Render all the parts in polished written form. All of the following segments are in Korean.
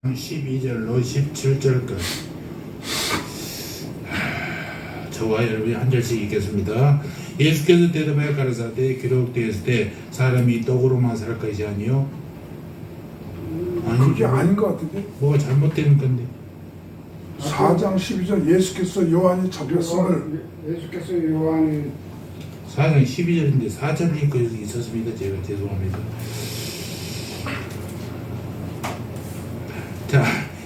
12절로 17절까지 저와 여러분이 한 절씩 읽겠습니다. 예수께서 대답하여 가라사대 기록되었을 때 사람이 떡으로만 살 것이 아니요 그게 아닌 것 같은데. 뭐가 잘못된 건데 4장 12절 예수께서 요한이 잡혔음을 예수께서 요한이 4장 12절인데 4절이 그 있었습니다. 제가 죄송합니다. 자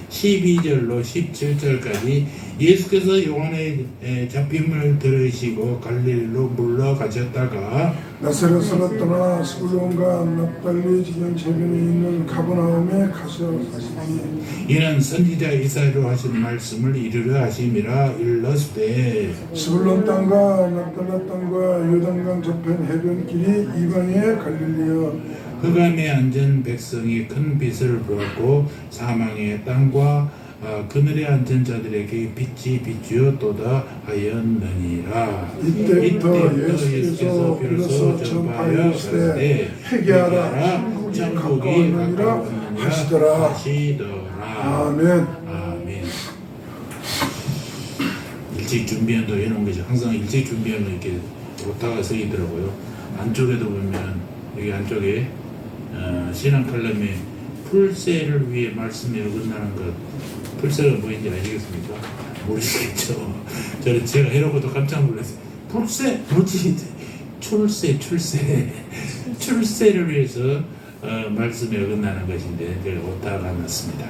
12절로 17절까지 예수께서 요한의 잡힘을 들으시고 갈릴리로 물러가셨다가 나사렛으로 떠나 스불론과 납달리 지경 제변에 있는 가버나움에 가서 사시니 이는 선지자 이사야로 하신 말씀을 이루려 하심이라 일렀으되 스불론 땅과 납달라 땅과 요단강 저편 해변길이 이방의 갈릴리여 흑암에 앉은 백성이 큰 빛을 보았고 사망의 땅과 그늘에 앉은 자들에게 빛이 비추었도다 하였느니라. 이때부터 예수께서 비로소 전파하여 가라사대 회개하라 천국이 가까웠느니라 하시더라. 아멘. 아멘. 일찍 준비한다고 해놓은 것이 항상 일찍 준비하면 이렇게 오타가 쓰이더라고요. 안쪽에도 보면 여기 안쪽에 신앙 칼럼에 풀세를 위해 말씀이 어긋나는 것. 풀세가 뭐인지 아시겠습니까? 모르시겠죠? 저는 제가 해놓고도 깜짝 놀랐어요. 풀세? 뭐지? 출세를 위해서 말씀이 어긋나는 것인데 제가 오타가 났습니다.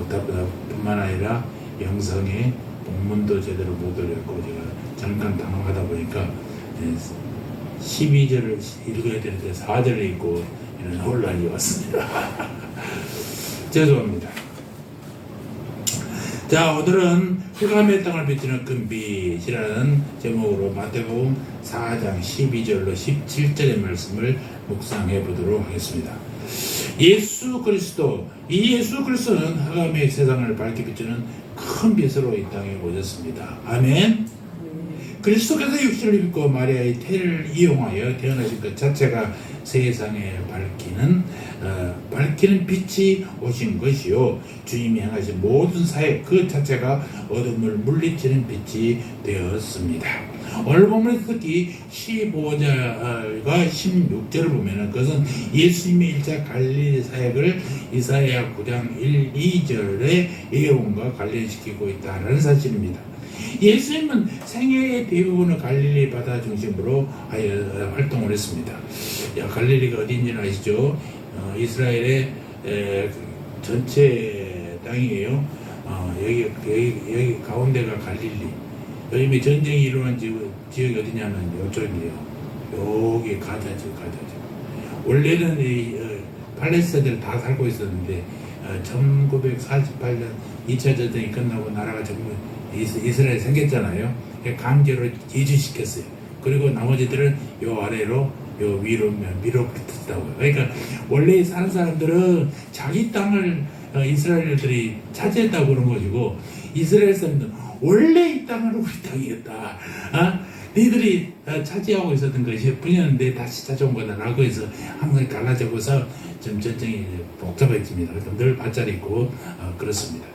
오타뿐만 아니라 영성의 본문도 제대로 못 올렸고 제가 잠깐 당황하다 보니까 12절을 읽어야 되는데 4절을 읽고 이런 혼란이 왔습니다. 죄송합니다. 자, 오늘은 흑암의 땅을 비추는 금빛이라는 제목으로 마태복음 4장 12절로 17절의 말씀을 묵상해 보도록 하겠습니다. 예수 그리스도, 이 예수 그리스도는 흑암의 세상을 밝게 비추는 큰 빛으로 이 땅에 오셨습니다. 아멘. 그리스도께서 육신을 입고 마리아의 태를 이용하여 태어나신 것 자체가 세상에 밝히는 빛이 오신 것이요 주님이 행하신 모든 사역 그 자체가 어둠을 물리치는 빛이 되었습니다. 오늘 본문에서 특히 15절과 16절을 보면 그것은 예수님의 1차 갈릴리 사역을 이사야 9장 1, 2절의 예언과 관련시키고 있다는 사실입니다. 예수님은 생애의 대부분을 갈릴리 바다 중심으로 활동을 했습니다. 갈릴리가 어딘지는 아시죠? 이스라엘의 전체 땅이에요. 여기 가운데가 갈릴리. 요즘에 전쟁이 일어난 지역이 어디냐면 이쪽이에요. 여기 가자죠. 원래는 팔레스타인들 다 살고 있었는데 1948년 2차 전쟁이 끝나고 나라가 전부 이스라엘 생겼잖아요. 강제로 이주시켰어요. 그리고 나머지들은 요 아래로 요 위로 밀어붙였다고요. 그러니까 원래 사는 사람들은 자기 땅을 이스라엘들이 차지했다고 그런 것이고 이스라엘 사람들은 원래 이 땅은 우리 땅이었다. 너희들이 차지하고 있었던 것이 뿐이었는데 다시 찾아온 거다라고 해서 항상 갈라져서 좀 전쟁이 복잡해집니다. 그래서 늘 밭자리 있고 그렇습니다.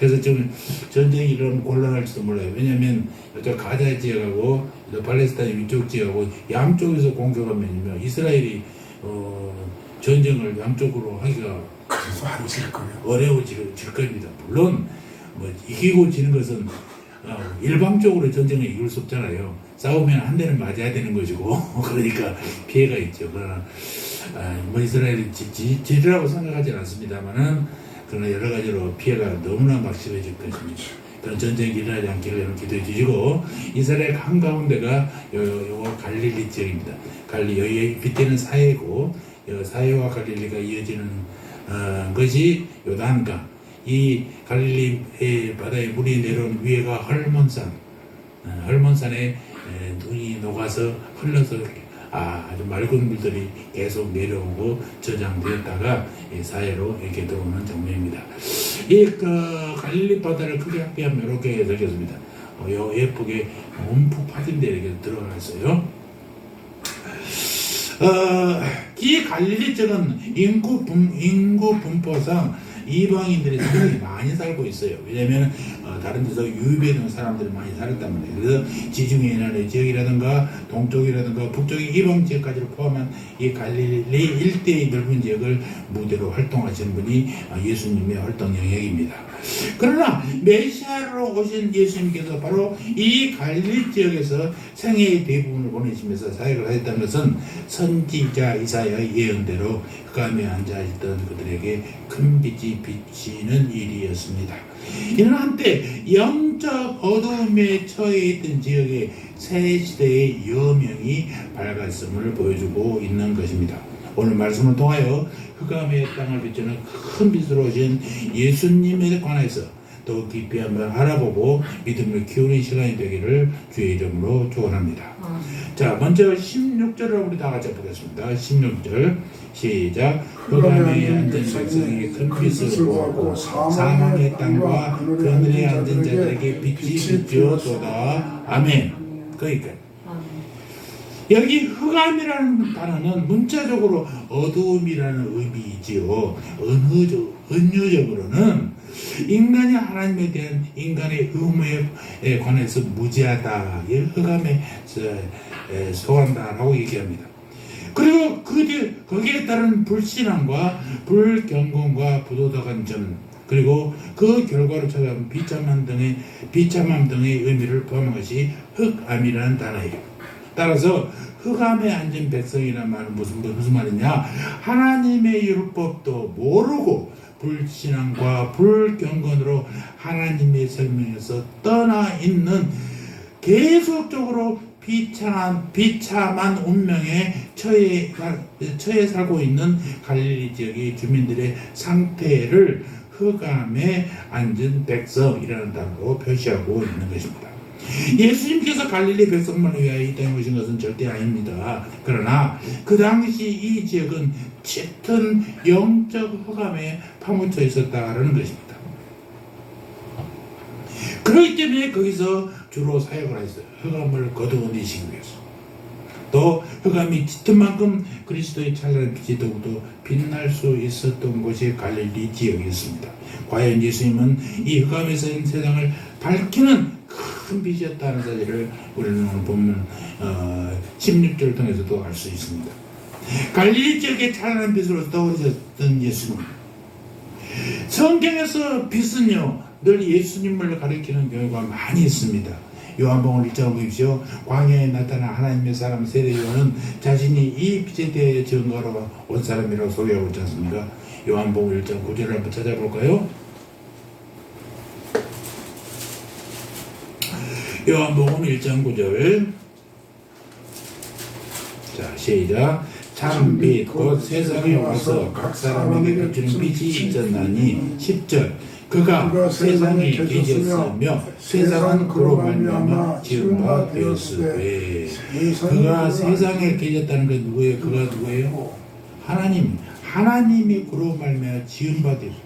그래서 지금 전쟁이 일어나면 곤란할지도 몰라요. 왜냐하면 저 가자 지역하고 팔레스타인 위쪽 지역하고 양쪽에서 공격하면 이스라엘이 전쟁을 양쪽으로 하기가 그래서 안 질 거예요. 어려워질 겁니다. 물론 뭐 이기고 지는 것은 일방적으로 전쟁을 이길 수 없잖아요. 싸우면 한 대는 맞아야 되는 것이고 그러니까 피해가 있죠. 그러나 뭐 이스라엘이 지리라고 생각하지는 않습니다만은 그러나 여러 가지로 피해가 너무나 막심해질 것입니다. 그런 전쟁이 일어나지 않기를 여러분 기도해 주시고 이스라엘 한가운데가 요 갈릴리 지역입니다. 여기 빗대는 사해고 사해와 갈릴리가 이어지는 것이 요단강. 이 갈릴리 바다에 물이 내려온 위에가 헐몬산. 헐몬산에 눈이 녹아서 흘러서 아주 맑은 물들이 계속 내려오고 저장되었다가 사해로 이렇게 들어오는 장면입니다. 이 갈릴리 바다를 크게 합비하면 이렇게 되겠습니다. 예쁘게 움푹 파진 데 이렇게 들어갔어요. 이 갈릴리 쪽은 인구 분포상 이방인들이 상당히 많이 살고 있어요. 왜냐하면 다른 데서 유입해둔 사람들이 많이 살았단 말이에요. 그래서 지중해 해안의 지역이라든가 동쪽이라든가 북쪽의 이방 지역까지를 포함한 이 갈릴리 일대의 넓은 지역을 무대로 활동하시는 분이 예수님의 활동 영역입니다. 그러나 메시아로 오신 예수님께서 바로 이 갈릴리 지역에서 생애의 대부분을 보내시면서 사역을 하셨다는 것은 선지자 이사야의 예언대로 흑암에 앉아있던 그들에게 큰 빛이 비치는 일이었습니다. 이는 한때 영적 어두움에 처해 있던 지역에 새 시대의 여명이 밝았음을 보여주고 있는 것입니다. 오늘 말씀을 통하여 흑암의 땅을 비추는 큰 빛으로 오신 예수님에 관해서 더 깊이 한번 알아보고 믿음을 키우는 시간이 되기를 주의 이름으로 축원합니다. 자, 먼저 16절을 우리 다 같이 보겠습니다. 16절 시작. 흑암에 앉은 백성에게 큰 빛을 보았고 사망의 땅과 그늘에 앉은 자들에게 빛이 비추었도다. 아멘. 거기까지. 여기 흑암이라는 단어는 문자적으로 어두움이라는 의미이지요. 은유적으로는 인간이 하나님에 대한 인간의 의무에 관해서 무지하다, 흑암에 속한다라고 얘기합니다. 그리고 거기에 따른 불신앙과 불경건과 부도덕한 점, 그리고 그 결과로 찾아온 비참함 등의 의미를 포함한 것이 흑암이라는 단어예요. 따라서 흑암에 앉은 백성이라는 말은 무슨 말이냐? 하나님의 율법도 모르고 불신앙과 불경건으로 하나님의 설명에서 떠나 있는 계속적으로 비참한 운명에 처해 살고 있는 갈릴리 지역의 주민들의 상태를 흑암에 앉은 백성이라는 단어로 표시하고 있는 것입니다. 예수님께서 갈릴리 백성만을 위하여 이 땅에 오신 것은 절대 아닙니다. 그러나 그 당시 이 지역은 짙은 영적 흑암에 파묻혀 있었다라는 것입니다. 그렇기 때문에 거기서 주로 사역을 했어요. 흑암을 거두어내시기 위해서. 또 흑암이 짙은 만큼 그리스도의 찬란한 빛이 더욱더 빛날 수 있었던 곳이 갈릴리 지역이었습니다. 과연 예수님은 이 흑암에서 세상을 밝히는 큰 빛이었다는 사실을 우리는 오늘 본문 16절을 통해서도 알 수 있습니다. 갈릴리 지역의 찬란한 빛으로 떠오르셨던 예수님. 성경에서 빛은요 늘 예수님을 가리키는 경우가 많이 있습니다. 요한복음 1장을 보십시오. 광야에 나타난 하나님의 사람 세례 요한은 자신이 이 빛에 대해 증거하러 온 사람이라고 소개하고 있지 않습니까? 요한복음 1장 9절을 한번 찾아볼까요? 요한복음 1장 9절. 자, 시작. 참빛 곧 세상에 와서 각 사람에게 비추는 빛이 있었나니 10절. 그가 세상에 계셨으며 세상은 그로 말미암아 지은 바 되었으되. 그가 세상에 계셨다는 건 누구예요? 그가 누구예요? 하나님. 하나님이 그로 말미암아 지은 바 되었어요.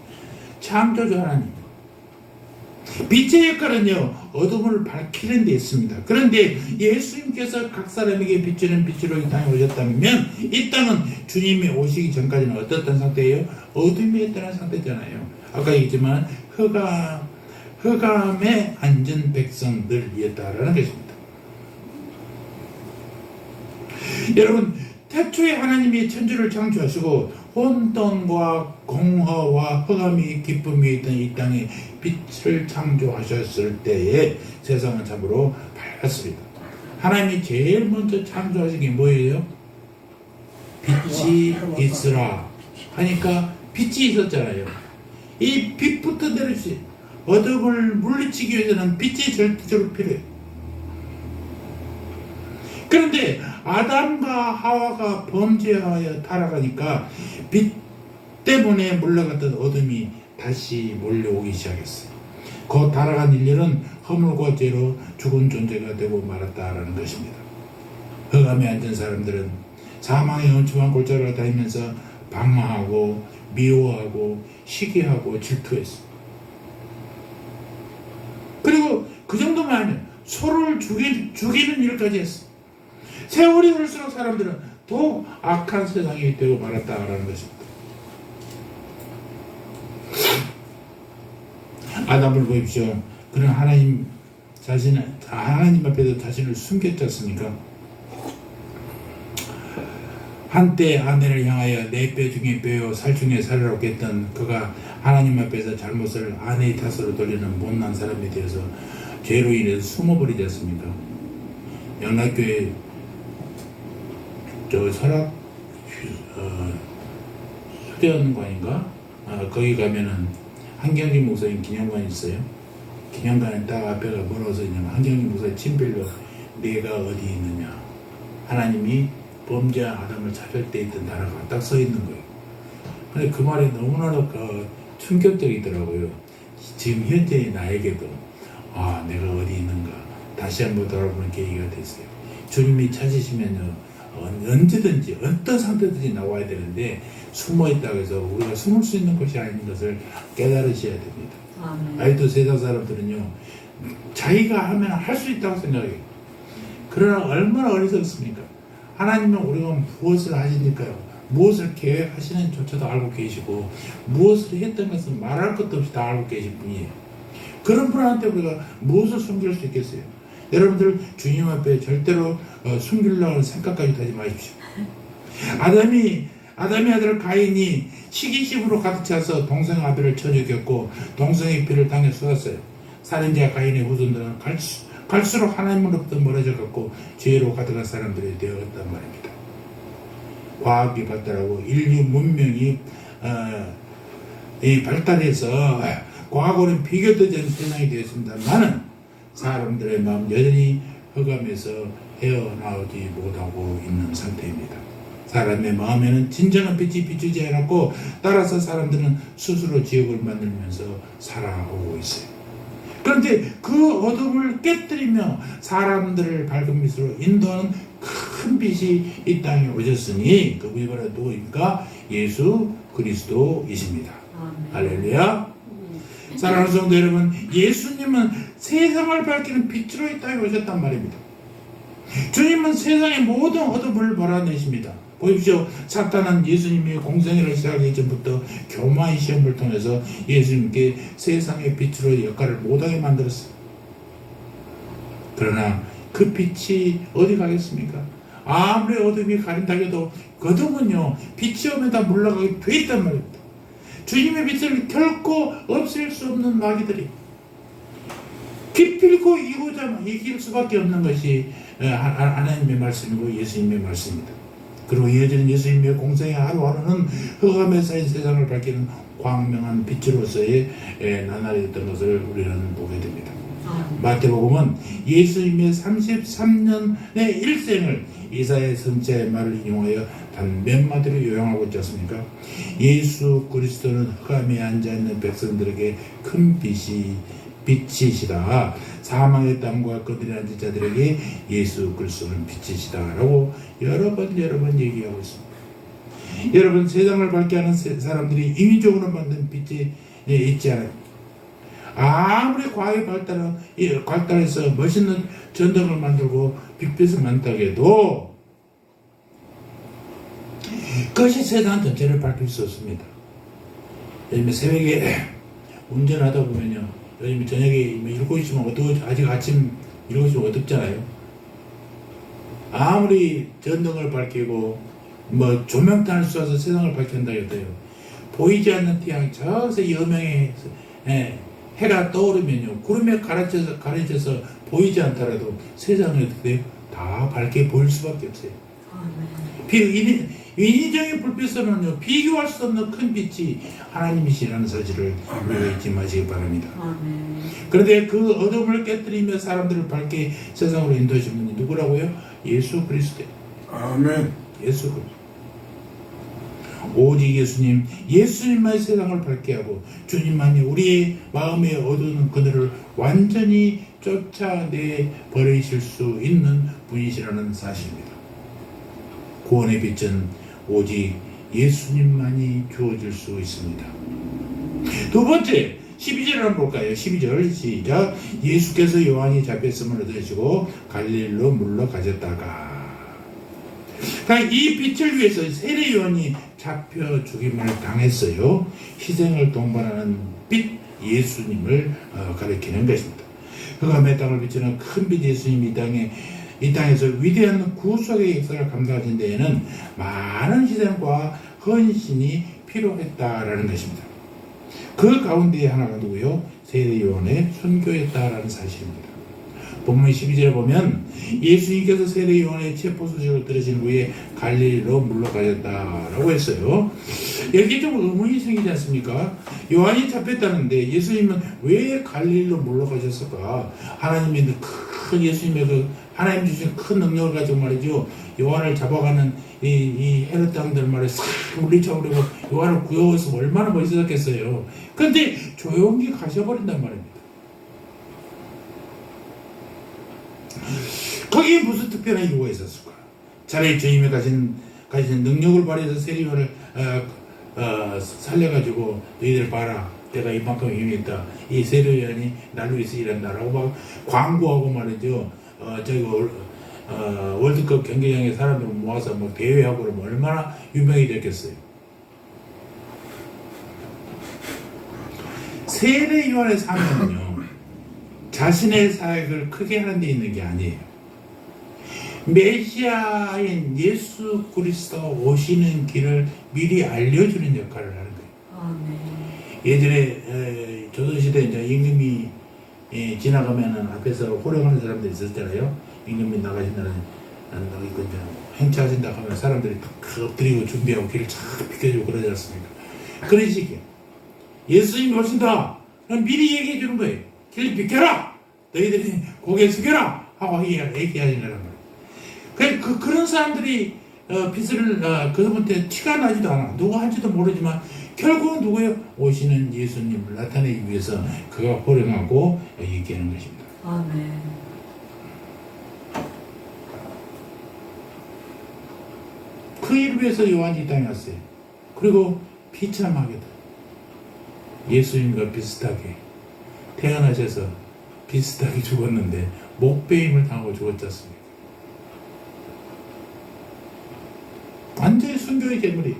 창조주 하나님. 빛의 역할은요 어둠을 밝히는 데 있습니다. 그런데 예수님께서 각 사람에게 비추는 빛으로 이 땅에 오셨다면 이 땅은 주님이 오시기 전까지는 어떻던 상태예요? 어둠에 있던 상태잖아요. 아까 얘기했지만 흑암에 앉은 백성들이었다라는 것입니다. 여러분, 태초에 하나님이 천지를 창조하시고 혼돈과 공허와 흑암이 기쁨이 있던 이 땅에 빛을 창조하셨을 때에 세상은 참으로 밝았습니다. 하나님이 제일 먼저 창조하신 게 뭐예요? 빛이 있으라 하니까 빛이 있었잖아요. 이 빛부터 내려주세요. 어둠을 물리치기 위해서는 빛이 절대적으로 필요해요. 그런데 아담과 하와가 범죄하여 타락하니까 빛 때문에 물러갔던 어둠이 다시 몰려오기 시작했어요. 그 타락한 인류는 허물과 죄로 죽은 존재가 되고 말았다라는 것입니다. 흑암에 앉은 사람들은 사망의 엄청난 골짜기를 다니면서 방황하고 미워하고 시기하고 질투했어요. 그리고 그 정도만 아니라 서로를 죽이는 일까지 했어요. 세월이 흘수록 사람들은 더욱 악한 세상이 되고 말았다라는 것입니다. 아담을 보십시오. 그는 하나님 앞에서 자신을 숨겼지 않습니까? 한때 아내를 향하여 내 뼈 중에 뼈요 살 중에 살이라고 했던 그가 하나님 앞에서 잘못을 아내의 탓으로 돌리는 못난 사람이 되어서 죄로 인해서 숨어버리지 않습니까? 영락교회 저 설악 수련관인가? 거기 가면은 한경진 목사님 기념관이 있어요. 기념관에 딱 앞에가 뭐라고 써있냐면 한경진 목사님 친필로 내가 어디 있느냐, 하나님이 범죄한 아담을 찾을 때 있던 단어가 딱 써 있는 거예요. 근데 그 말이 너무나도 충격적이더라고요. 지금 현재의 나에게도 내가 어디 있는가 다시 한번 돌아보는 계기가 됐어요. 주님이 찾으시면요, 언제든지 어떤 상태든지 나와야 되는데 숨어있다고 해서 우리가 숨을 수 있는 것이 아닌 것을 깨달으셔야 됩니다. 아직도 세상 사람들은요, 자기가 하면 할 수 있다고 생각해요. 그러나 얼마나 어리석습니까? 하나님은 우리가 무엇을 하시니까요, 무엇을 계획하시는 조차도 알고 계시고 무엇을 했던 것은 말할 것도 없이 다 알고 계실 분이에요. 그런 분한테 우리가 무엇을 숨길 수 있겠어요? 여러분들 주님 앞에 절대로 숨기려고 하는 생각까지 하지 마십시오. 아담이 아들 가인이 시기심으로 가득 차서 동생 아벨을 쳐 죽였고 동생의 피를 땅에 쏟았어요. 살인자 가인의 후손들은 갈수록 하나님으로부터 멀어져 갖고 죄로 가득한 사람들이 되었단 말입니다. 과학이 발달하고 인류 문명이 발달해서 과거는 비교되지 않는 세상이 되었습니다만은 사람들의 마음 여전히 흑암에서 헤어나오지 못하고 있는 상태입니다. 사람의 마음에는 진정한 빛이 비추지 않았고 따라서 사람들은 스스로 지옥을 만들면서 살아오고 있어요. 그런데 그 어둠을 깨뜨리며 사람들을 밝은 빛으로 인도하는 큰 빛이 이 땅에 오셨으니 그분이 바로 누구입니까? 예수 그리스도이십니다. 할렐루야. 사랑하는 성도 여러분, 예수님은 세상을 밝히는 빛으로 이 땅에 오셨단 말입니다. 주님은 세상의 모든 어둠을 몰아내십니다. 보십시오. 사탄은 예수님이 공생애를 시작하기 전부터 교마의 시험을 통해서 예수님께 세상의 빛으로 역할을 못하게 만들었어요. 그러나 그 빛이 어디 가겠습니까? 아무리 어둠이 가린다 해도 그 어둠은요, 빛이 오면 다 물러가게 돼 있단 말입니다. 주님의 빛을 결코 없앨 수 없는 마귀들이 기필코 이길 수밖에 없는 것이 하나님의 말씀이고 예수님의 말씀입니다. 그리고 이어지는 예수님의 공생의 하루하루는 흑암에 쌓인 세상을 밝히는 광명한 빛으로서의 나날이었던 것을 우리는 보게 됩니다. 마태복음은 예수님의 33년의 일생을 이사야 선지자의 말을 인용하여 단 몇 마디로 요약하고 있지 않습니까? 예수 그리스도는 흑암에 앉아있는 백성들에게 큰 빛이시다. 사망의 땅과 그들이 앉은 자들에게 예수 그리스도는 빛이시다 라고 여러 번 얘기하고 있습니다. 여러분, 세상을 밝게 하는 사람들이 인위적으로 만든 빛이 있지 않아요. 아무리 과학이 발달해서 멋있는 전등을 만들고 빛빛을 만든다고 해도 그것이 세상 전체를 밝힐 수 없습니다. 요즘에 새벽에 운전하다 보면요, 요즘 저녁에 7시면 아직 아침 7시면 어둡잖아요. 아무리 전등을 밝히고 조명탄을 쏘아서 세상을 밝힌다 해도요, 보이지 않는 태양 저기서 여명의 해가 떠오르면요, 구름에 가려져서 보이지 않더라도 세상에 어떻게 다 밝게 보일 수밖에 없어요. 인위적인 불빛으로는요, 비교할 수 없는 큰 빛이 하나님이시라는 사실을 잊지 마시기 바랍니다. 그런데 그 어둠을 깨뜨리며 사람들을 밝게 세상으로 인도하신 분이 누구라고요? 예수 그리스도. 아멘. 예수 그리스도. 오직 예수님만이 세상을 밝게 하고 주님만이 우리의 마음에 어두운 그들을 완전히 쫓아내 버리실 수 있는 분이시라는 사실입니다. 구원의 빛은 오직 예수님만이 주어질 수 있습니다. 두 번째, 12절을 한번 볼까요? 12절 시작. 예수께서 요한이 잡혔음을 얻으시고 갈릴리로 물러가셨다가, 그러니까 이 빛을 위해서 세례 요한이 잡혀 죽임을 당했어요. 희생을 동반하는 빛, 예수님을 가리키는 것입니다. 흑암의 땅을 비추는 큰 빛 예수님이 이 땅에서 위대한 구속의 역사를 감당하신 데에는 많은 희생과 헌신이 필요했다라는 것입니다. 그 가운데 하나가 누구요? 세례 요한의 순교였다라는 사실입니다. 본문 12절에 보면 예수님께서 세례 요한의 체포 소식을 들으신 후에 갈릴리로 물러가셨다라고 했어요. 여기 좀 의문이 생기지 않습니까? 요한이 잡혔다는데 예수님은 왜 갈릴리로 물러가셨을까? 하나님의 예수님의 하나님 주신 큰 능력을 가지고 말이죠. 요한을 잡아가는 이 헤롯 당들 말에 싹 물리쳐버리고 요한을 구해서 얼마나 멋있었겠어요. 그런데 조용히 가셔버린단 말입니다. 거기에 무슨 특별한 이유가 있었을까? 자기의 주님이 가진 능력을 발휘해서 세리온을 살려가지고 너희들 봐라, 내가 이만큼 힘이 있다, 이 세리온이 나를 위해서 일한다라고 막 광고하고 말이죠. 월드컵 경기장에 사람들 모아서 뭐 대회하고 그러면 얼마나 유명해졌겠어요. 세례 요한의 사명은요, 자신의 사역을 크게 하는 데 있는 게 아니에요. 메시아인 예수 그리스도 오시는 길을 미리 알려주는 역할을 하는 거예요. 네. 예전에 조선시대 이제 임금이 지나가면은 앞에서 호령하는 사람들이 있었잖아요. 임금이 나가신다는 이제 행차하신다 하면 사람들이 딱 엎드리고 준비하고 길을 쫙 비켜주고 그러지 않습니까? 그런 식이에요. 예수님이 오신다. 그럼 미리 얘기해 주는 거예요. 길 비켜라. 너희들이 고개 숙여라 하고 얘기하시는 거란 말이에요. 그런 사람들이 빛을 그분한테 티가 나지도 않아. 누가 할지도 모르지만 결국은 누구예요? 오시는 예수님을 나타내기 위해서 그가 호령하고 얘기하는 것입니다. 아멘. 그 일을 위해서 요한이 이 땅에 왔어요. 그리고 비참하게도 예수님과 비슷하게 태어나셔서 비슷하게 죽었는데 목베임을 당하고 죽었지 않습니까? 완전히 순교의 제물이.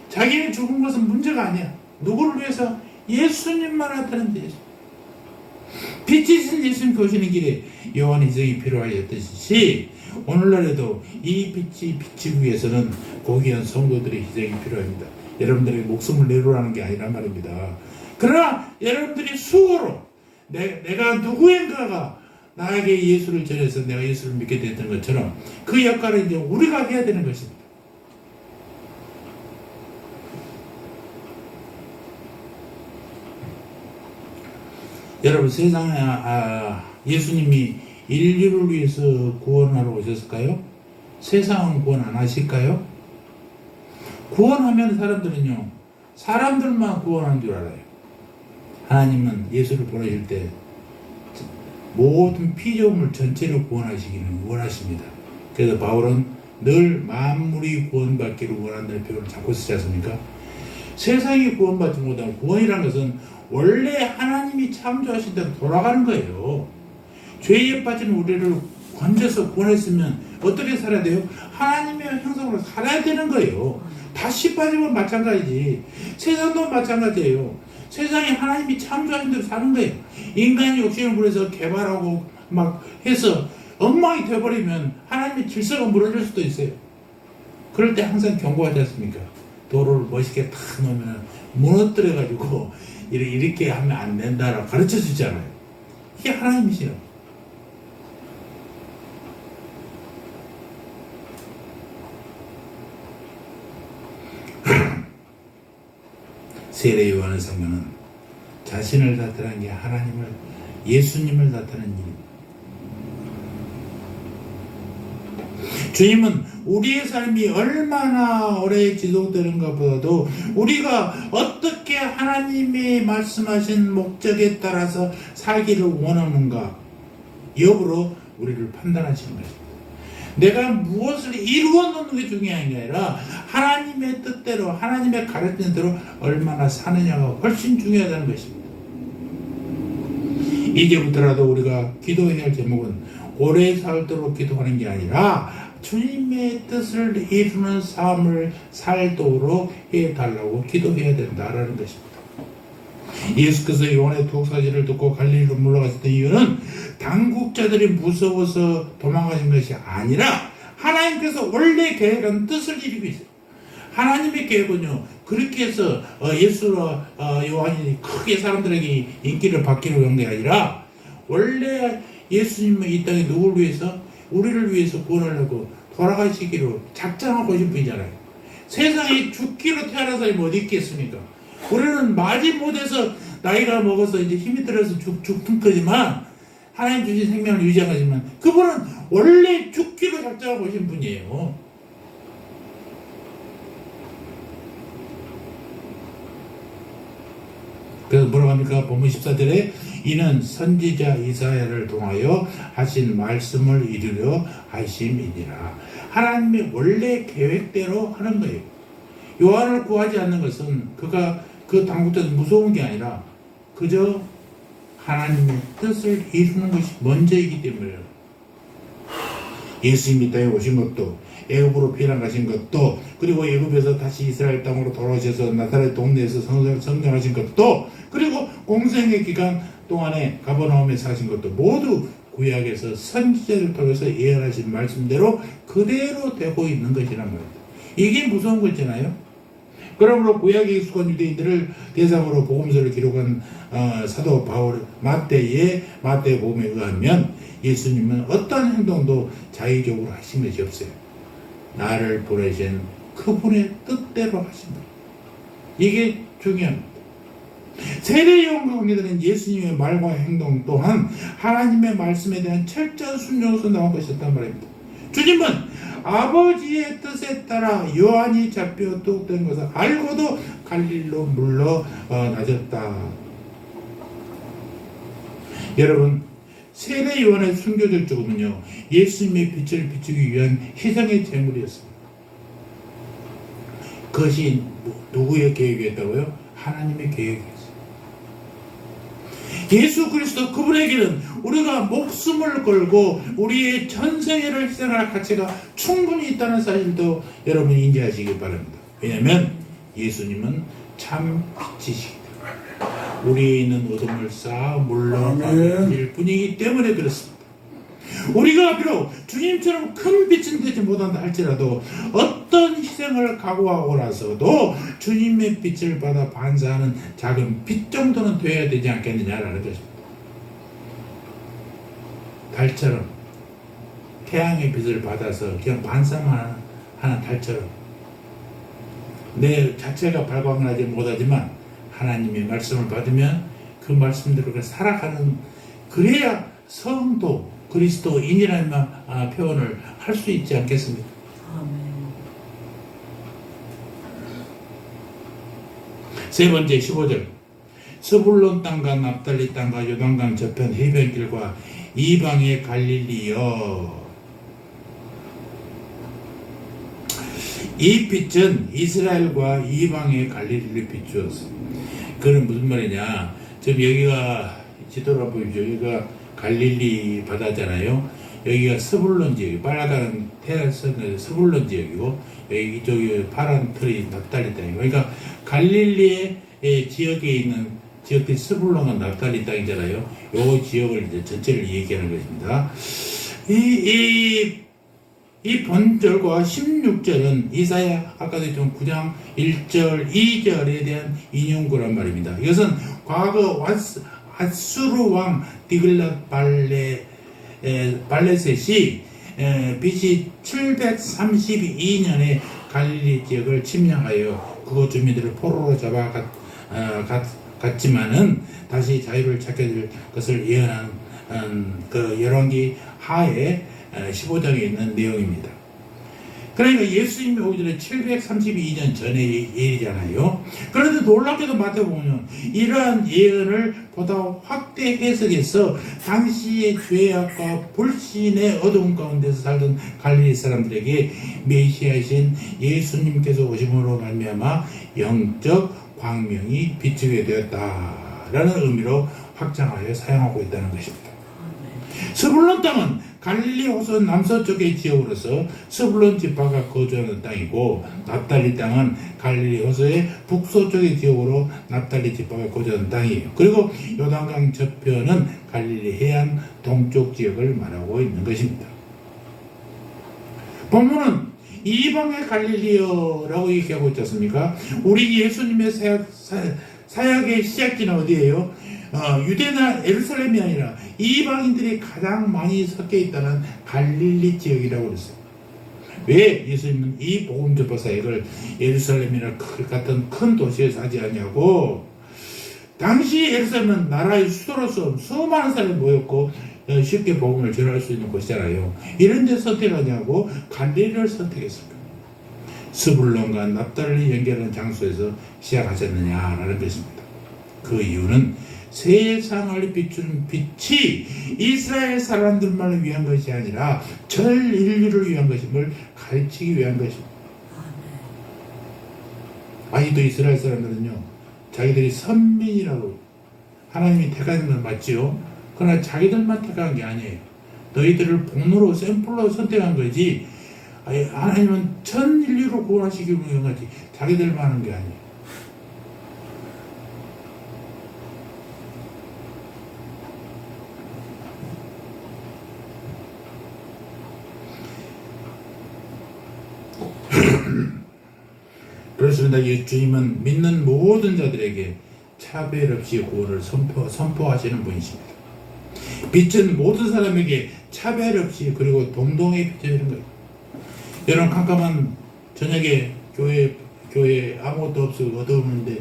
자기는 죽은 것은 문제가 아니야. 누구를 위해서? 예수님만 나타낸다. 빛이신 예수님 오시는 길에 요한 희생이 필요하였듯이 오늘날에도 이 빛이 비치기 위해서는 고귀한 성도들의 희생이 필요합니다. 여러분들의 목숨을 내놓으라는 게 아니란 말입니다. 그러나 여러분들이 수고로 내가 누구인가가 나에게 예수를 전해서 내가 예수를 믿게 됐던 것처럼 그 역할을 이제 우리가 해야 되는 것입니다. 여러분, 세상에 예수님이 인류를 위해서 구원하러 오셨을까요? 세상은 구원 안 하실까요? 구원하면 사람들은요, 사람들만 구원하는 줄 알아요. 하나님은 예수를 보내실 때 모든 피조물 전체를 구원하시기를 원하십니다. 그래서 바울은 늘 만물이 구원받기를 원한다는 표현을 자꾸 쓰지 않습니까? 세상이 구원받지 못하는 구원이라는 것은 원래 하나님이 창조하신 대로 돌아가는 거예요. 죄에 빠진 우리를 건져서 구원했으면 어떻게 살아야 돼요? 하나님의 형상으로 살아야 되는 거예요. 다시 빠지면 마찬가지지. 세상도 마찬가지예요. 세상에 하나님이 창조하신 대로 사는 거예요. 인간이 욕심을 부려서 개발하고 막 해서 엉망이 되어버리면 하나님의 질서가 무너질 수도 있어요. 그럴 때 항상 경고하지 않습니까? 도로를 멋있게 탁 놓으면 무너뜨려가지고 이렇게 하면 안 된다라고 가르쳐 주잖아요. 이게 하나님이시라고. 세례 요한의 사명은 자신을 나타낸 게 하나님을, 예수님을 나타낸 일입니다. 주님은 우리의 삶이 얼마나 오래 지속되는가 보다도 우리가 어떻게 하나님이 말씀하신 목적에 따라서 살기를 원하는가 여부로 우리를 판단하시는 것입니다. 내가 무엇을 이루어 놓는 게 중요한 게 아니라 하나님의 뜻대로, 하나님의 가르치는 대로 얼마나 사느냐가 훨씬 중요하다는 것입니다. 이제부터라도 우리가 기도해야 할 제목은 오래 살도록 기도하는 게 아니라 주님의 뜻을 이루는 삶을 살도록 해달라고 기도해야 된다라는 것입니다. 예수께서 요한의 독사지를 듣고 갈릴리로 물러가셨던 이유는 당국자들이 무서워서 도망가신 것이 아니라 하나님께서 원래 계획한 뜻을 이루기 위해서. 하나님의 계획은요, 그렇게 해서 예수와 요한이 크게 사람들에게 인기를 받기로 한 게 아니라 원래 예수님은 이 땅에 누구를 위해서? 우리를 위해서 구원하려고 돌아가시기로 작정하고 오신 분이잖아요. 세상에 죽기로 태어난 사람이 어디 있겠습니까? 우리는 마지못해서 나이가 먹어서 이제 힘이 들어서 죽는 거지만 하나님 주신 생명을 유지하지만 그분은 원래 죽기로 작정하고 오신 분이에요. 그래서 뭐라고 합니까? 본문 14절에 이는 선지자 이사야를 통하여 하신 말씀을 이루려 하심이니라. 하나님의 원래 계획대로 하는 거예요. 요한을 구하지 않는 것은 그가 그 당국자는 무서운 게 아니라 그저 하나님의 뜻을 이루는 것이 먼저이기 때문이에요. 예수님이 이 땅에 오신 것도 애굽으로 피난 가신 것도 그리고 애굽에서 다시 이스라엘 땅으로 돌아오셔서 나사렛 동네에서 성장하신 것도 그리고 공생의 기간 동안에 가버나움에 사신 것도 모두 구약에서 선지자를 통해서 예언하신 말씀대로 그대로 되고 있는 것이란 말입니다. 이게 무서운 거잖아요. 그러므로 구약에 익숙한 유대인들을 대상으로 복음서를 기록한 사도 바울 마태복음에 의하면 예수님은 어떤 행동도 자의적으로 하신 것이 없어요. 나를 보내신 그분의 뜻대로 하신다. 이게 중요합니다. 세례 요한 관계자는 예수님의 말과 행동 또한 하나님의 말씀에 대한 철저한 순종에서 나온 것이었단 말입니다. 주님은 아버지의 뜻에 따라 요한이 잡혀 투옥된 것을 알고도 갈릴리로 물러나셨다. 여러분, 세례 요한의 순교적 죽음은요, 예수님의 빛을 비추기 위한 희생의 제물이었습니다. 그것이 누구의 계획이었다고요? 하나님의 계획이었어요. 예수 그리스도 그분에게는 우리가 목숨을 걸고 우리의 전생애를 희생할 가치가 충분히 있다는 사실도 여러분이 인지하시기 바랍니다. 왜냐하면 예수님은 참 빛이시기 때문에 우리에 있는 어둠을 싹 물러가실 분이기 때문에 그렇습니다. 우리가 비록 주님처럼 큰 빛은 되지 못한다 할지라도 어떤 희생을 각오하고 나서도 주님의 빛을 받아 반사하는 작은 빛 정도는 되어야 되지 않겠느냐라는 것입니다. 달처럼 태양의 빛을 받아서 그냥 반사만 하는 달처럼 내 자체가 발광을 하지 못하지만 하나님의 말씀을 받으면 그 말씀대로 살아가는, 그래야 성도 그리스도인이라는 표현을 할 수 있지 않겠습니까? 아멘. 세 번째 15절 스불론 땅과 납달리 땅과 요단강 저편 해변길과 이방의 갈릴리여. 이 빛은 이스라엘과 이방의 갈릴리를 비추었습니다. 그건 무슨 말이냐, 지금 여기가 지도를 보십시오. 여기가 갈릴리 바다잖아요. 여기가 스불론 지역, 빨간 태양선 스불론 지역이고 여기 이쪽이 파란 틀이 납달리 땅이고, 그러니까 갈릴리의 지역에 있는 지역들이 스불론과 납달리 땅이잖아요. 요 지역을 이제 전체를 얘기하는 것입니다. 이 본절과 16절은 이사야 아까도 했던 9장 1절 2절에 대한 인용구란 말입니다. 이것은 과거 아수르 왕 디글랏 발레셋이 BC 732년에 갈릴리 지역을 침략하여 그곳 주민들을 포로로 잡아갔지만은 다시 자유를 찾게 될 것을 예언한 그 열왕기 하에 15장에 있는 내용입니다. 그러니까 예수님이 오기 전에 732년 전의 일이잖아요. 그런데 놀랍게도 마태복음은 이러한 예언을 보다 확대 해석해서 당시의 죄악과 불신의 어두운 가운데서 살던 갈릴리 사람들에게 메시아이신 예수님께서 오심으로 말미암아 영적 광명이 비추게 되었다라는 의미로 확장하여 사용하고 있다는 것입니다. 스불론 땅은 갈릴리 호수 남서쪽의 지역으로서 스불론 지파가 거주하는 땅이고, 납달리 땅은 갈릴리 호수의 북서쪽의 지역으로 납달리 지파가 거주하는 땅이에요. 그리고 요단강 저편은 갈릴리 해안 동쪽 지역을 말하고 있는 것입니다. 본문은 이방의 갈릴리여라고 얘기하고 있지 않습니까? 우리 예수님의 사역의 시작지는 어디예요? 유대나 예루살렘이 아니라 이방인들이 가장 많이 섞여 있다는 갈릴리 지역이라고 그랬어요. 왜 예수님은 이 복음 전파 사역을 예루살렘이나 같은 큰 도시에서 하지 않냐고? 당시 예루살렘은 나라의 수도로서 수많은 사람이 모였고 쉽게 복음을 전할 수 있는 곳이잖아요. 이런 데 선택하냐고 갈릴리를 선택했습니다. 스불론과 납달리 연결하는 장소에서 시작하셨느냐라는 것입니다. 그 이유는 세상을 비추는 빛이 이스라엘 사람들만을 위한 것이 아니라 전 인류를 위한 것임을 가르치기 위한 것입니다. 아직도 이스라엘 사람들은요, 자기들이 선민이라고 하나님이 택하는 건 맞지요. 그러나 자기들만 택한 게 아니에요. 너희들을 본으로 샘플로 선택한 거지, 하나님은 전 인류를 구원하시기 위한 거지 자기들만 하는 게 아니에요. 그렇습니다. 주님은 믿는 모든 자들에게 차별 없이 구원을 선포하시는 분이십니다. 빛은 모든 사람에게 차별 없이 그리고 동동에 비춰지는 거예요. 여러분, 깜깜한 저녁에 교회 아무것도 없고 어두운데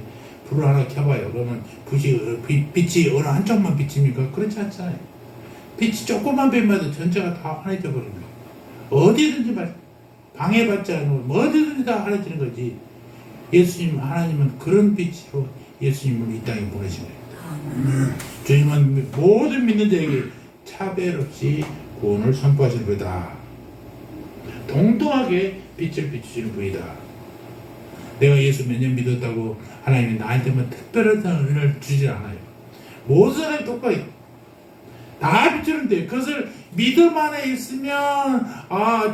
불을 하나 켜봐요. 그러면 빛이 어느 한쪽만 비칩니까? 그렇지 않잖아요. 빛이 조금만 비면 전체가 다 환해져 버리는 거예요. 어디든지 방해받지 않으면 어디든지 다 환해지는 거지. 예수님, 하나님은 그런 빛으로 예수님을 이 땅에 보내신 거예요. 주님은 모든 믿는 자에게 차별 없이 구원을 선포하시는 거다. 동등하게 빛을 비추시는 분이다. 내가 예수 몇 년 믿었다고 하나님이 나한테만 특별한 은혜를 주지 않아요. 모든 사람이 똑같아요. 다 비추는데 그것을 믿음 안에 있으면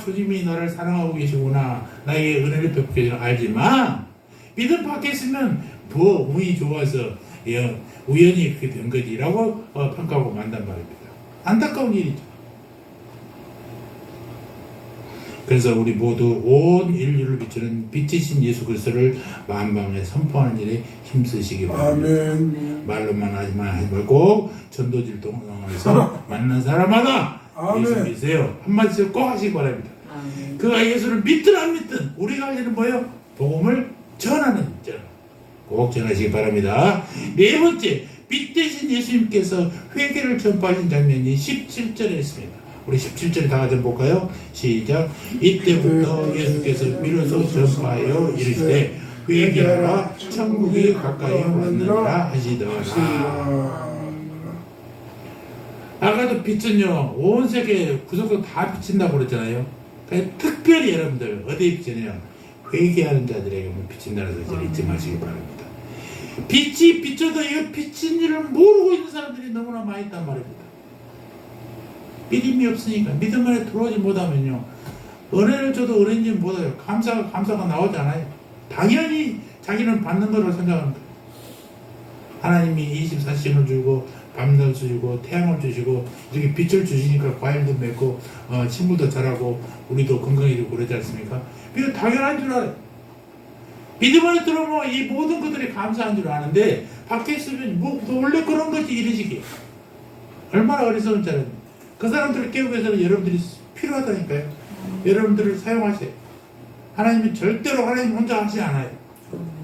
주님이 너를 사랑하고 계시구나, 나에게 은혜를 베풀고 계시구나 알지만, 믿음 밖에 있으면 운이 좋아서 우연히 그렇게 된 거지라고 평가하고 만단 말입니다. 안타까운 일이죠. 그래서 우리 모두 온 인류를 비추는 빛이신 예수 그리스도를 만방에 선포하는 일에 힘쓰시기 바랍니다. 아멘. 말로만 하지 말고 전도지를 통해서 만난 사람마다 예수 믿으세요. 한마디씩 꼭 하시기 바랍니다. 아멘. 그가 예수를 믿든 안 믿든 우리가 할 일은 뭐예요? 복음을 전하는 일. 꼭 전하시기 바랍니다. 네 번째, 빛 대신 예수님께서 회개를 전파하신 장면이 17절에 있습니다. 우리 17절 다 같이 볼까요? 시작. 이때부터 예수께서 비로소 전파하여 이르시되 회개하라, 천국이 가까이 왔느니라 하시더라. 아까도 빛은요, 온 세계 구석구석 다 비친다고 그랬잖아요. 그러니까 특별히 여러분들 어디에 비치냐? 회개하는 자들에게 비친다는 사실을 잊지 마시기 바랍니다. 빛이 비춰도 이 비친 일을 모르고 있는 사람들이 너무나 많이 있단 말입니다. 믿음이 없으니까 믿음 안에 들어오지 못하면요, 은혜를 줘도 은혜인지 못해요. 감사가 나오지 않아요. 당연히 자기는 받는 거라고 생각합니다. 하나님이 24시간을 주고 밤낮을 주시고 태양을 주시고 이렇게 빛을 주시니까 과일도 맺고 식물도 자라고 우리도 건강해지고 그러지 않습니까? 이거 당연한 줄 알아요. 믿음 안에 들어오면 이 모든 것들이 감사한 줄 아는데 밖에 있으면 원래 그런 거지 이러시기. 얼마나 어리석은 줄 알아요. 그 사람들을 깨우기 위해서는 여러분들이 필요하다니까요. 여러분들을 사용하세요. 하나님은 절대로 하나님 혼자 하시지 않아요.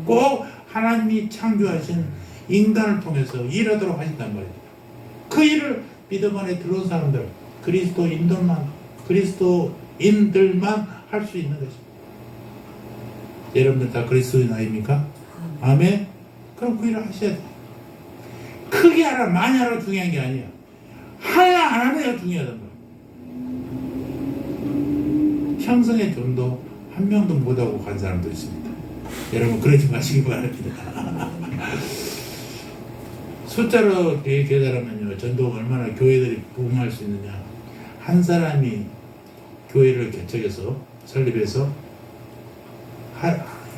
꼭 하나님이 창조하신 인간을 통해서 일하도록 하신단 말이에요. 그 일을 믿음 안에 들어온 사람들, 그리스도인들만 할 수 있는 것입니다. 여러분들 다 그리스도인 아닙니까? 아멘? 그럼 그 일을 하셔야 돼요. 크게 하라 많이 하라 중요한 게 아니에요. 하나 안 하느냐가 중요하단 말이에요. 평생의 전도 한 명도 못하고 간 사람도 있습니다. 여러분 그러지 마시기 바랍니다. 숫자로 계산하면요, 전도가 얼마나 교회들이 부흥할 수 있느냐. 한 사람이 교회를 개척해서 설립해서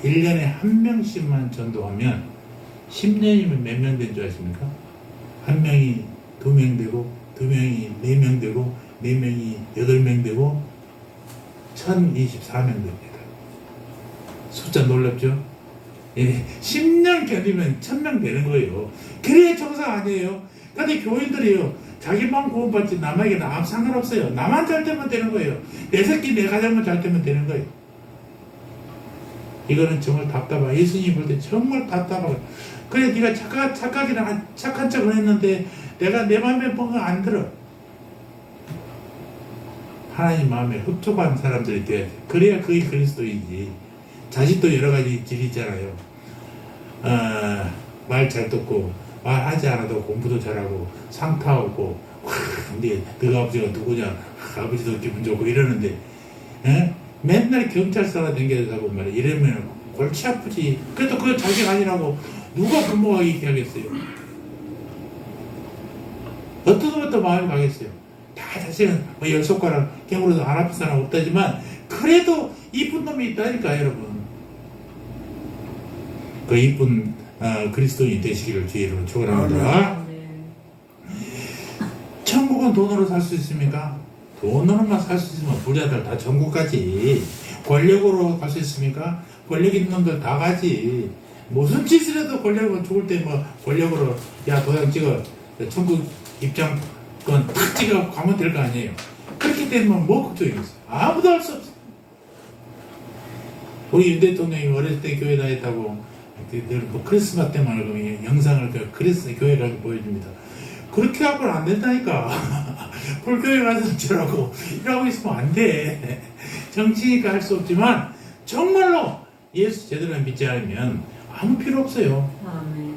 1년에 한 명씩만 전도하면 10년이면 몇 명 된 줄 아십니까? 한 명이 2명 되고 2명이 4명 되고 4명이 8명 되고 1024명 됩니다. 숫자 놀랍죠? 예, 10년 견디면 1000명 되는 거예요. 그래야 정상 아니에요. 근데 교인들이요, 자기만 구원받지 남에게 아무 상관없어요. 나만 잘 되면 되는 거예요. 내 새끼 내 가정만 잘 되면 되는 거예요. 이거는 정말 답답하. 예수님이 볼 때 정말 답답하고. 그래, 네가 착한 척을 했는데 내가 내 마음에 뭔가 안 들어. 하나님 마음에 흡족한 사람들이 돼야 돼. 그래야 그게 그리스도이지. 자식도 여러 가지 질이 있잖아요. 말 잘 듣고 말하지 않아도 공부도 잘하고 상 타오고, 근데 너가 아버지가 누구냐, 아버지도 기분 좋고 이러는데, 맨날 경찰서나 댕겨서 말이야. 이러면 골치 아프지. 그래도 그 자식 아니라고 누가 부모가 얘기하겠어요? 어떤 것도 마음이 가겠어요. 다 자식은 뭐 10손가락 경으로도 안 아픈 사람 없다지만 그래도 이쁜 놈이 있다니까, 여러분. 그 이쁜 그리스도인이 되시기를 주의로 축원합니다. 천국은 돈으로 살 수 있습니까? 돈으로만 살 수 있으면 부자들 다 천국 가지. 권력으로 갈 수 있습니까? 권력 있는 놈들 다 가지. 무슨 짓을 해도 권력으로 죽을 때 뭐 권력으로 야 도장 찍어 천국 입장권 탁 찍어 가면 될 거 아니에요. 그렇게 되면 뭐 걱정이겠어. 아무도 할 수 없어. 우리 윤 대통령이 어렸을 때 교회 다녔다고 늘 뭐 크리스마스 때만 알고 영상을 교회 가서 보여줍니다. 그렇게 하고는 안 된다니까. 불교에 가서 저라고 이러고 있으면 안 돼. 정치니까 할 수 없지만 정말로 예수 제대로 믿지 않으면 아무 필요 없어요. 아멘.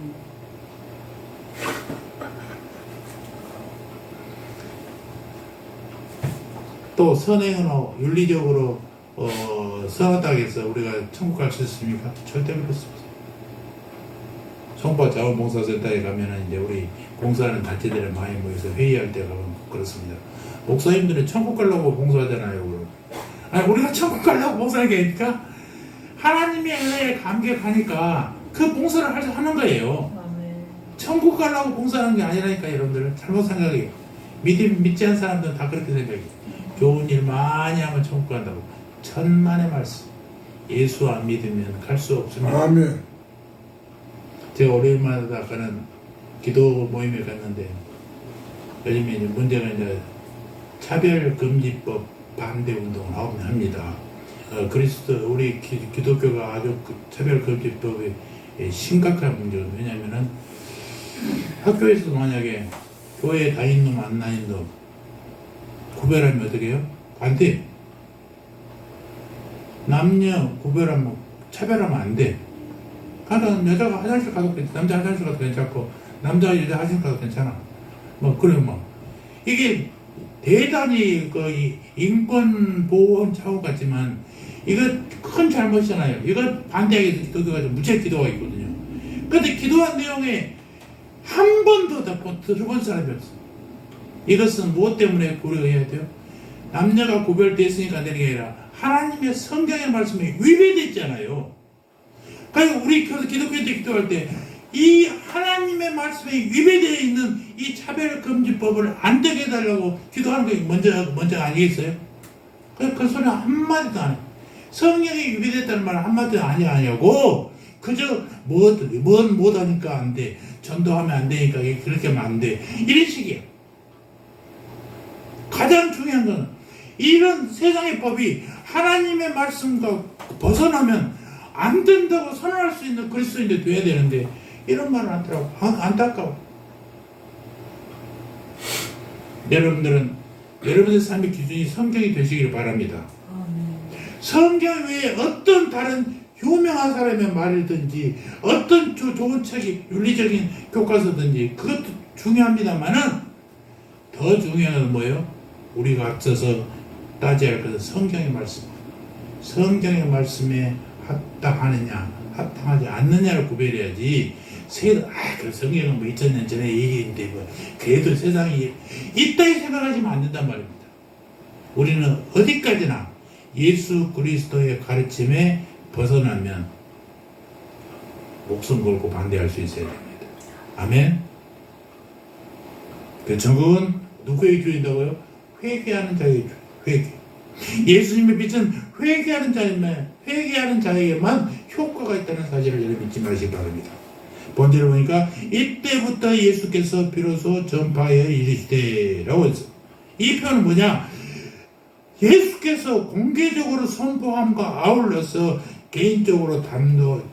또 선행으로 윤리적으로 선하다고 해서 우리가 천국 갈 수 있습니까? 절대 그럴 수 없어요. 송파 자원봉사센터에 가면은 이제 우리 봉사하는 단체들을 많이 모여서 회의할 때 가면 그렇습니다. 목사님들은 천국 가려고 봉사하잖아요. 아니, 우리가 천국 가려고 봉사하는 게 아니니까 하나님의 은혜에 감격하니까 그 봉사를 하는 거예요. 아멘. 천국 가려고 봉사하는 게 아니라니까, 여러분들. 잘못 생각해요. 믿지 않는 사람들은 다 그렇게 생각해요. 좋은 일 많이 하면 천국 간다고. 천만의 말씀. 예수 안 믿으면 갈 수 없습니다. 아멘. 제가 월요일마다 가는 기도 모임에 갔는데 요즘에 이제 문제가 이제 차별금지법 반대 운동을 합니다. 그리스도 우리 기독교가 아주 차별금지법이 심각한 문제거든요. 왜냐하면은 학교에서 만약에 교회에 다닌 놈 안 다닌 놈 구별하면 어떻게 해요? 반대. 남녀 구별하면 차별하면 안 돼. 그러니까 여자가 화장실 가도 괜찮고 남자 화장실 가도 괜찮고 남자가 여자 화장실 가도 괜찮아. 뭐 그래 뭐 이게 대단히 그 인권 보호 차원 같지만 이거 큰 잘못이잖아요. 이거 반대하게 기도교가 좀 무채 기도가 있거든요. 근데 기도한 내용에 한 번도 들어본 사람이 없어. 이것은 무엇 때문에 고려해야 돼요? 남녀가 구별됐으니까 되는 게 아니라 하나님의 성경의 말씀이 위배됐잖아요. 그러니까 우리 기독교 때 기도할 때 이 하나님의 말씀에 위배되어 있는 이 차별금지법을 안 되게 해달라고 기도하는 게 먼저 아니겠어요? 그 소리 한마디도 안 해. 성경이 위배됐다는 말 한마디도 아니냐고. 그저 뭔 못하니까 안 돼. 전도하면 안 되니까 그렇게 하면 안 돼. 이런 식이야. 가장 중요한 건 이런 세상의 법이 하나님의 말씀과 벗어나면 안 된다고 선언할 수 있는 그리스도인이 돼야 되는데 이런 말을 하더라고. 안타까워. 여러분의 삶의 기준이 성경이 되시기를 바랍니다. 성경 외에 어떤 다른 유명한 사람의 말이든지 어떤 좋은 책이 윤리적인 교과서든지 그것도 중요합니다만은 더 중요한 건 뭐예요? 우리가 앞서서 따져야 할 것은 성경의 말씀. 성경의 말씀에 합당하느냐 합당하지 않느냐를 구별해야지. 그 성경은 뭐 2000년 전에 얘기인데 뭐 그래도 세상이 있다 생각하시면 안 된단 말입니다. 우리는 어디까지나 예수 그리스도의 가르침에 벗어나면 목숨 걸고 반대할 수 있어야 됩니다. 아멘. 그 적은 누구에게 주인다고요? 회개하는 자에게 주. 회개. 예수님의 빛은 회개하는 자에게만 효과가 있다는 사실을 여러분 잊지 마시기 바랍니다. 본절을 보니까 이때부터 예수께서 비로소 전파하여 이르시되라고 했어요. 이 표현은 뭐냐? 예수께서 공개적으로 선포함과 아울러서 개인적으로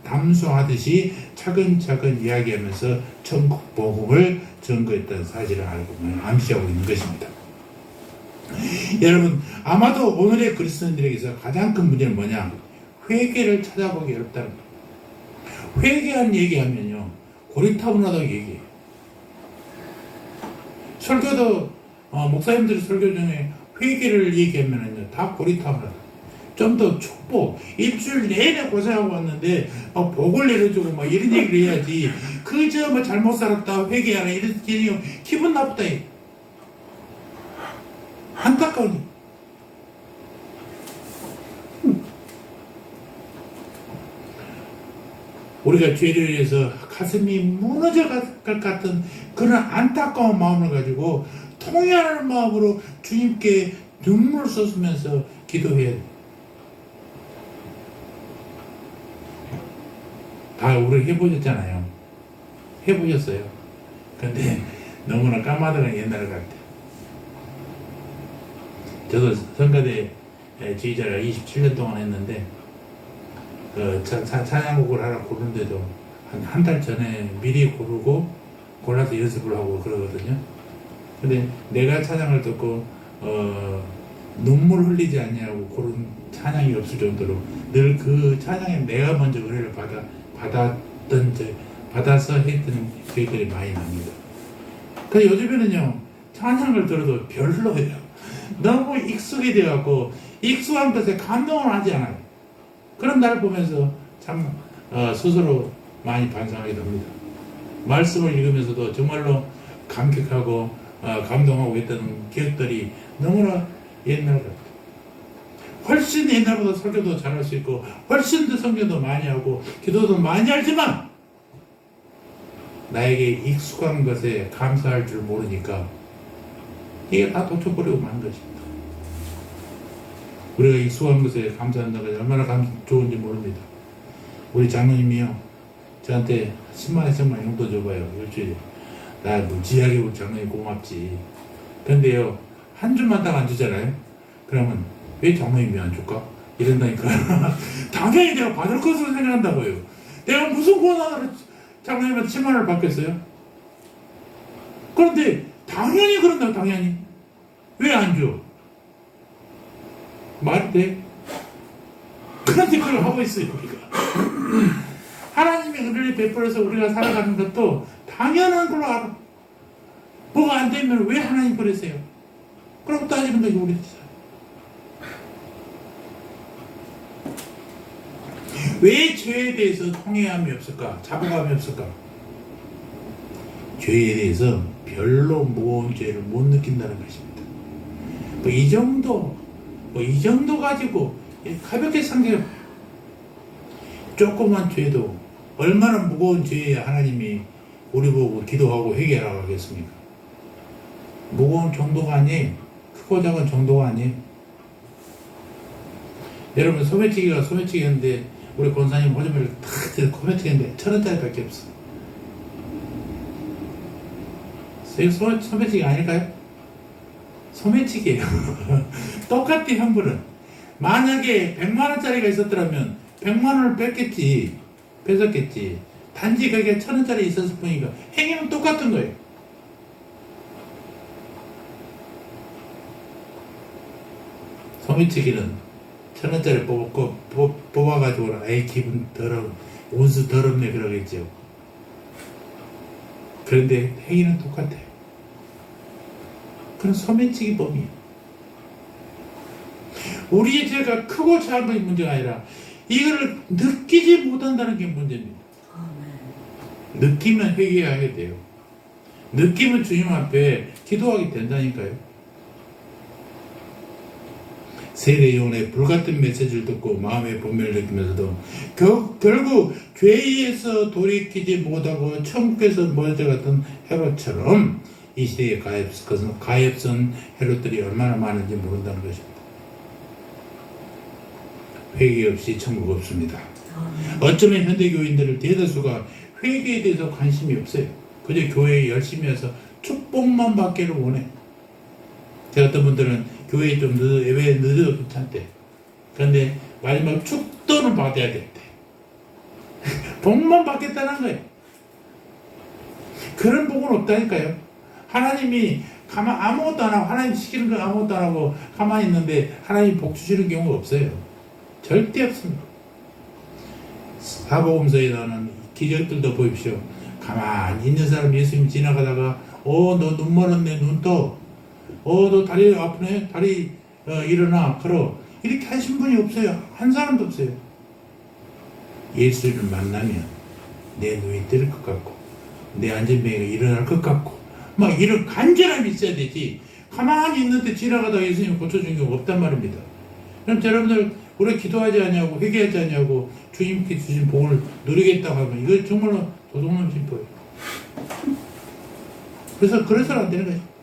담소하듯이 차근차근 이야기하면서 천국 복음을 전거했다는 사실을 알고 암시하고 있는 것입니다. 여러분, 아마도 오늘의 그리스도인들에게서 가장 큰 문제는 뭐냐? 회개를 찾아보기 어렵다는 거예요. 회개한 얘기하면요, 고리타분하다고 얘기해요. 설교도 목사님들의 설교 중에 회개를 얘기하면은요, 다 고리타분하다. 좀 더 축복, 일주일 내내 고생하고 왔는데 복을 내려주고 막 이런 얘기를 해야지. 그저 뭐 잘못 살았다 회개하라 이런 얘기 기분 나쁘다. 안타까우니. 우리가 죄를 위해서 가슴이 무너져갈 것 같은 그런 안타까운 마음을 가지고 통회하는 마음으로 주님께 눈물을 쏟으면서 기도해야 돼. 다 우리 해보셨잖아요. 해보셨어요. 근데 너무나 까마득한 옛날 같아. 저도 성가대 지휘자를 27년 동안 했는데 찬양곡을 하나 고르는데도 한 달 전에 미리 골라서 연습을 하고 그러거든요. 근데 내가 찬양을 듣고 눈물 흘리지 않냐고 고른 찬양이 없을 정도로 늘 그 찬양에 내가 먼저 은혜를 받아서 했던 기억들이 많이 납니다. 근데 요즘에는요, 찬양을 들어도 별로예요. 너무 익숙이 되어갖고 익숙한 것에 감동을 하지 않아요. 그런 나를 보면서 참 스스로 많이 반성하게 됩니다. 말씀을 읽으면서도 정말로 감격하고 감동하고 있던 기억들이 너무나 옛날 같아요. 훨씬 옛날보다 설교도 잘할 수 있고 훨씬 더 성경도 많이 하고 기도도 많이 하지만 나에게 익숙한 것에 감사할 줄 모르니까 이게 다 도쳐버리고 만 것입니다. 우리가 익숙한 것에 감사한다는 것이 얼마나 좋은지 모릅니다. 우리 장로님이요, 저한테 10만원씩만 용돈 줘봐요, 일주일에. 나 무지하게 우리 장로님 고맙지. 근데요, 한 주만 딱 안 주잖아요? 그러면 왜 장로님이 안 줄까? 이런다니까. 당연히 내가 받을 것으로 생각한다고요. 내가 무슨 권한으로 장로님한테 10만원을 받겠어요? 그런데 당연히 그런다고, 당연히. 왜 안 줘? 말이 돼? 그런데 그걸 하고 있어요, 우리가. 하나님의 은혜를 베풀어서 우리가 살아가는 것도 당연한 걸로 알아. 뭐가 안 되면 왜 하나님 그러세요? 그럼 따지는 거지, 우리 왜 죄에 대해서 통회함이 없을까? 자부감이 없을까? 죄에 대해서 별로 무거운 죄를 못 느낀다는 것입니다. 이 정도 가지고 가볍게 상대해. 조그만 죄도 얼마나 무거운 죄에 하나님이 우리 보고 기도하고 회개하라고 하겠습니까? 무거운 정도가 아니에요. 크고 작은 정도가 아니에요. 여러분, 소매치기였는데 우리 권사님 호주머니를 탁 들고 소매치기했는데 1,000원짜리밖에 없어. 이거 소매치기 아닐까요? 소매치기예요. 똑같이 형부는 만약에 100만원짜리가 있었더라면 100만원을 뺏었겠지. 단지 그게 1,000원짜리 있었을 뿐이니까 행위는 똑같은 거예요. 소매치기는 1,000원짜리 뽑아가지고 에이 기분 더러워, 운수 더럽네 그러겠죠. 그런데 행위는 똑같아요. 그런 소매치기 범위예요. 우리의 죄가 크고 작은 것이 문제가 아니라 이거를 느끼지 못한다는 게 문제입니다. 느끼면 회개하게 돼요. 느끼면 주님 앞에 기도하게 된다니까요. 세례요한의 불같은 메시지를 듣고 마음의 분별을 느끼면서도 결국 죄에서 돌이키지 못하고 천국에서 멀어져갔던 헤롯처럼 이 시대의 가엾은 헤롯들이 얼마나 많은지 모른다는 것입니다. 회개 없이 천국 없습니다. 어쩌면 현대 교인들을 대다수가 회개에 대해서 관심이 없어요. 그저 교회에 열심히 해서 축복만 받기를 원해. 어떤 분들은 교회에 좀 왜 늦어도 괜찮대. 그런데 마지막 축도는 받아야 된대. 복만 받겠다는 거예요. 그런 복은 없다니까요. 하나님이 아무것도 안 하고, 하나님 시키는 거 아무것도 안 하고 가만히 있는데 하나님 복 주시는 경우가 없어요. 절대 없습니다. 사복음서에 나오는 기적들도 보십시오. 가만히 있는 사람 예수님 지나가다가 너 눈 멀었네, 눈 떠. 너 다리 아프네, 다리 일어나, 걸어. 이렇게 하신 분이 없어요. 한 사람도 없어요. 예수를 만나면 내 눈이 뜰 것 같고 내 안전뱅이가 일어날 것 같고 막 이런 간절함이 있어야 되지. 가만히 있는데 지나가다가 예수님이 고쳐준 경우가 없단 말입니다. 그럼 여러분들 우리 기도하지 않냐고 회개하지 않냐고 주님께 주신 복을 누리겠다고 하면 이거 정말로 도둑놈 심보예요. 그래서는 안 되는 거죠.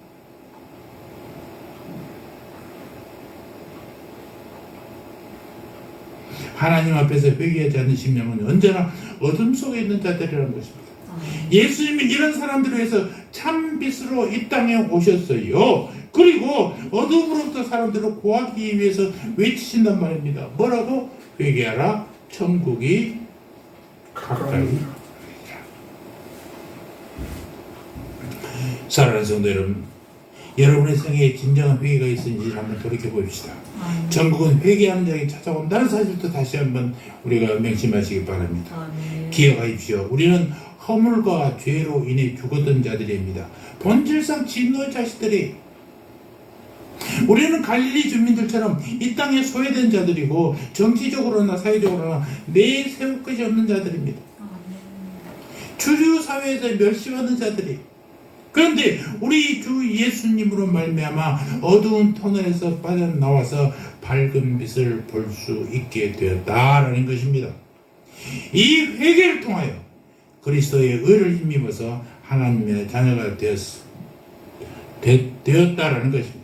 하나님 앞에서 회개하지 않는 심령은 언제나 어둠 속에 있는 자들이라는 것입니다. 예수님이 이런 사람들을 위해서 참빛으로 이 땅에 오셨어요. 그리고 어둠으로부터 사람들을 구하기 위해서 외치신단 말입니다. 뭐라고? 회개하라, 천국이 가까이. 사랑하는 성도 여러분, 여러분의 생애에 진정한 회개가 있는지 한번 돌이켜 봅시다. 천국은 회개하는 자에게 찾아온다는 사실도 다시 한번 우리가 명심하시기 바랍니다. 기억하십시오. 우리는 허물과 죄로 인해 죽었던 자들입니다. 본질상 진노의 자식들이. 우리는 갈릴리 주민들처럼 이 땅에 소외된 자들이고 정치적으로나 사회적으로나 내세울 것이 없는 자들입니다. 주류 사회에서 멸시받는 자들이. 그런데 우리 주 예수님으로 말미암아 어두운 터널에서 빠져나와서 밝은 빛을 볼 수 있게 되었다라는 것입니다. 이 회개를 통하여 그리스도의 의를 힘입어서 하나님의 자녀가 되었다라는 것입니다.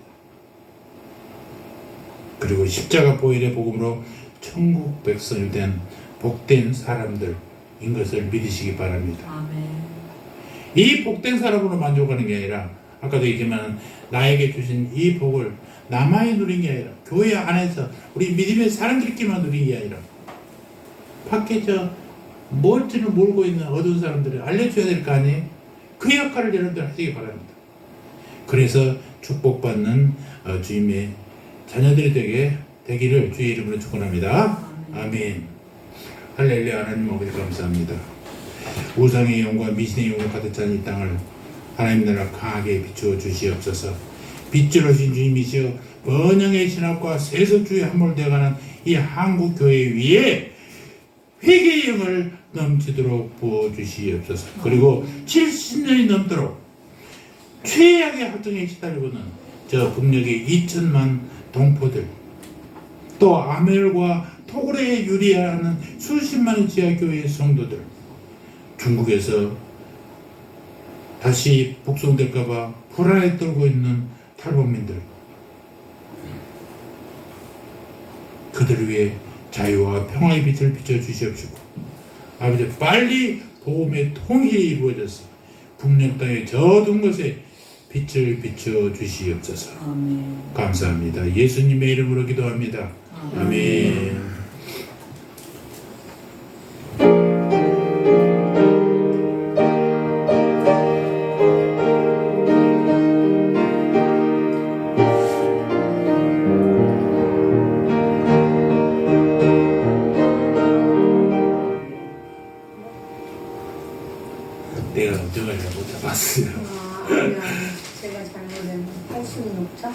그리고 십자가 보혈의 복음으로 천국 백성이 된 복된 사람들인 것을 믿으시기 바랍니다. 아멘. 이 복된 사람으로 만족하는 게 아니라 아까도 얘기했지만 나에게 주신 이 복을 나만이 누린 게 아니라 교회 안에서 우리 믿음의 사람들끼리만 누린 게 아니라 밖에 멀지는 몰고 있는 어두운 사람들을 알려줘야 될 거 아니에요? 그 역할을 여러분들 하시기 바랍니다. 그래서 축복받는 주님의 자녀들이 되기를 주의 이름으로 축원합니다. 아멘. 할렐루야. 하나님 아버지 감사합니다. 우상의 영과 미신의 영으로 가득 찬 이 땅을 하나님 나라 강하게 비추어 주시옵소서. 빛을 오신 주님이시여 번영의 신학과 세속주의 함몰되어가는 이 한국교회 위에 회개의 영을 넘치도록 부어주시옵소서. 그리고 70년이 넘도록 최악의 학정에 시달리고는 저 북녘의 2천만 동포들, 또 아멜과 토굴에 유리하는 수십만의 지하교회의 성도들, 중국에서 다시 북송될까봐 불안에 떨고 있는 탈북민들, 그들을 위해 자유와 평화의 빛을 비춰주시옵시고 아버지 빨리 복음의 통일이 이루어져서 북녘 땅의 저 어두운 곳에 빛을 비춰주시옵소서. 아멘. 감사합니다. 예수님의 이름으로 기도합니다. 아멘. 내가 정말 잘못 잡았어요. 아니야, 제가 잘못했네. 86자?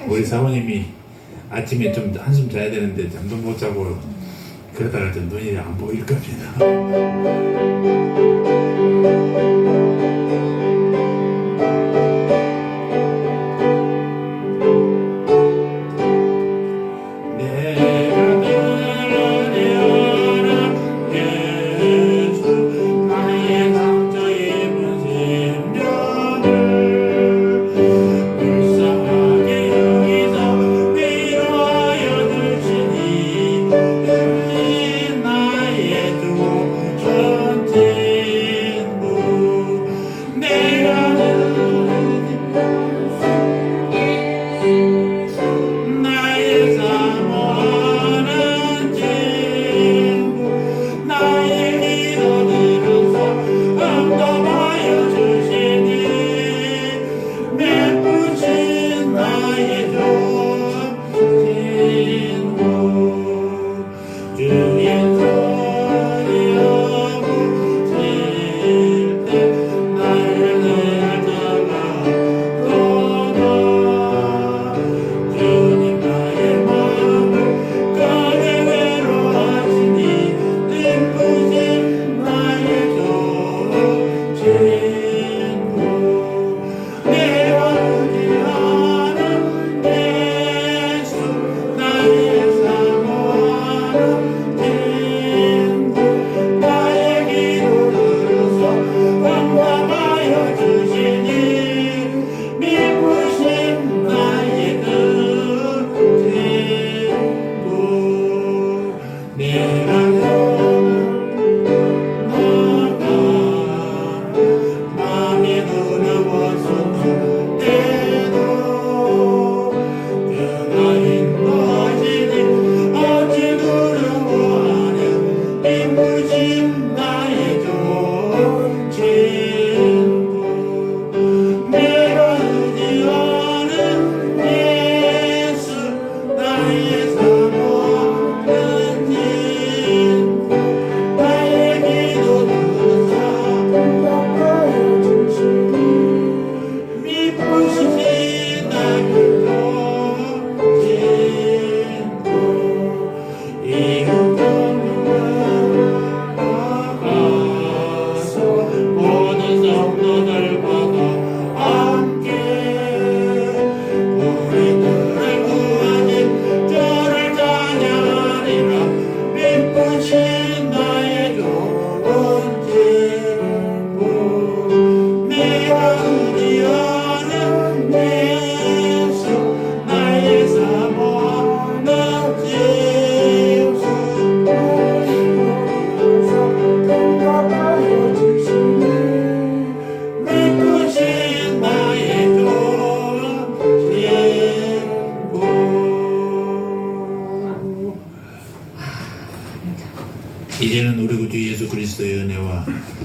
우리 사모님이 아침에 좀 한숨 자야 되는데 잠도 못 자고 그러다가 좀 눈이 안 보일 겁니다.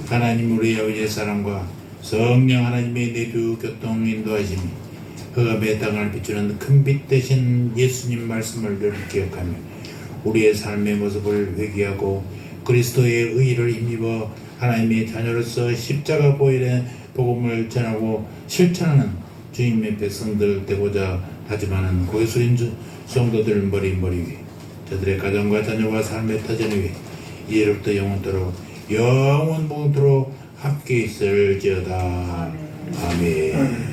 하나님 우리 아버지의 사랑과 성령 하나님의 내주 교통 인도하심이 흑암의 땅을 비추는 큰 빛 되신 예수님 말씀을 늘 기억하며 우리의 삶의 모습을 회개하고 그리스도의 의의를 힘입어 하나님의 자녀로서 십자가 보혈의 복음을 전하고 실천하는 주님의 백성들 되고자 하지만은 고해수인 성도들 머리 위에 저들의 가정과 자녀와 삶의 터전 위에 이제로부터 영원토록 영원토록 함께 있을지어다. 아멘.